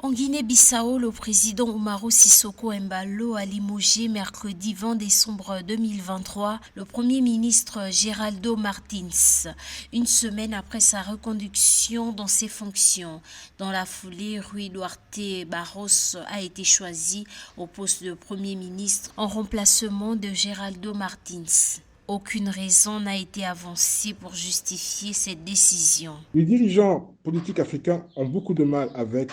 En Guinée-Bissau, le président Umaro Sissoco Embalo a limogé mercredi 20 décembre 2023 le premier ministre Geraldo Martins, une semaine après sa reconduction dans ses fonctions. Dans la foulée, Rui Duarte Barros a été choisi au poste de premier ministre en remplacement de Geraldo Martins. Aucune raison n'a été avancée pour justifier cette décision. Les dirigeants politiques africains ont beaucoup de mal avec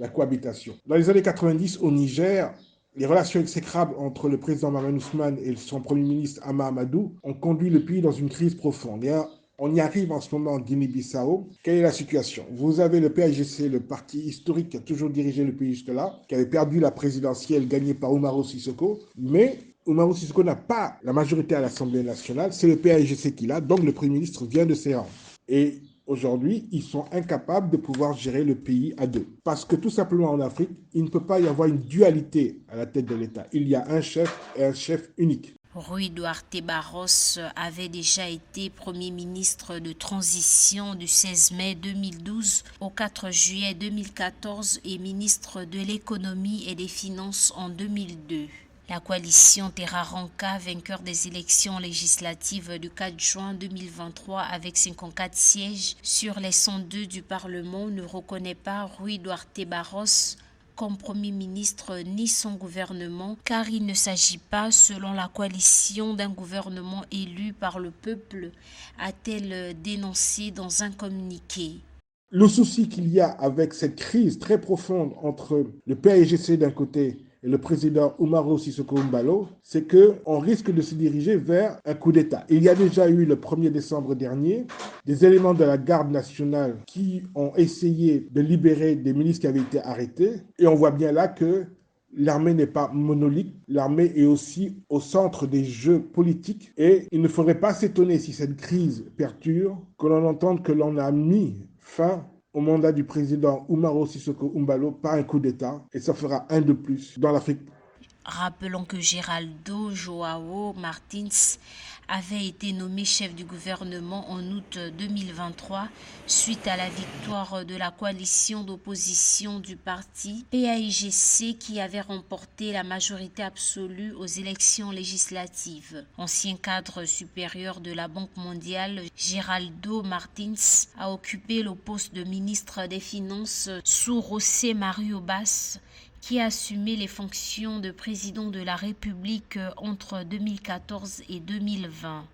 la cohabitation. Dans les années 90, au Niger, les relations exécrables entre le président Mahamat Ousmane et son premier ministre Ama Amadou ont conduit le pays dans une crise profonde. Et on y arrive en ce moment en Guinée-Bissau. Quelle est la situation? Vous avez le PAIGC, le parti historique qui a toujours dirigé le pays jusque-là, qui avait perdu la présidentielle gagnée par Umaro Sissoco, mais Umaro Sissoco n'a pas la majorité à l'Assemblée nationale, c'est le PAIGC qui l'a, donc le Premier ministre vient de ses rangs. Et aujourd'hui, ils sont incapables de pouvoir gérer le pays à deux. Parce que tout simplement en Afrique, il ne peut pas y avoir une dualité à la tête de l'État. Il y a un chef et un chef unique. Rui Duarte Barros avait déjà été Premier ministre de transition du 16 mai 2012 au 4 juillet 2014 et ministre de l'économie et des finances en 2002. La coalition Terra-Ranka, vainqueur des élections législatives du 4 juin 2023 avec 54 sièges sur les 102 du Parlement, ne reconnaît pas Rui Duarte Barros comme Premier ministre ni son gouvernement, car il ne s'agit pas, selon la coalition, d'un gouvernement élu par le peuple, a-t-elle dénoncé dans un communiqué. Le souci qu'il y a avec cette crise très profonde entre le PAIGC d'un côté et le président Umaro Sissoco Embalo, c'est qu'on risque de se diriger vers un coup d'État. Il y a déjà eu le 1er décembre dernier des éléments de la garde nationale qui ont essayé de libérer des ministres qui avaient été arrêtés. Et on voit bien là que l'armée n'est pas monolithe, l'armée est aussi au centre des jeux politiques et il ne faudrait pas s'étonner si cette crise perdure, que l'on entende que l'on a mis fin au mandat du président Umaro Sissoco Embalo par un coup d'État et ça fera un de plus dans l'Afrique. Rappelons que Geraldo João Martins avait été nommé chef du gouvernement en août 2023 suite à la victoire de la coalition d'opposition du parti PAIGC qui avait remporté la majorité absolue aux élections législatives. Ancien cadre supérieur de la Banque mondiale, Geraldo Martins a occupé le poste de ministre des Finances sous José Mario Vaz, qui a assumé les fonctions de président de la République entre 2014 et 2020.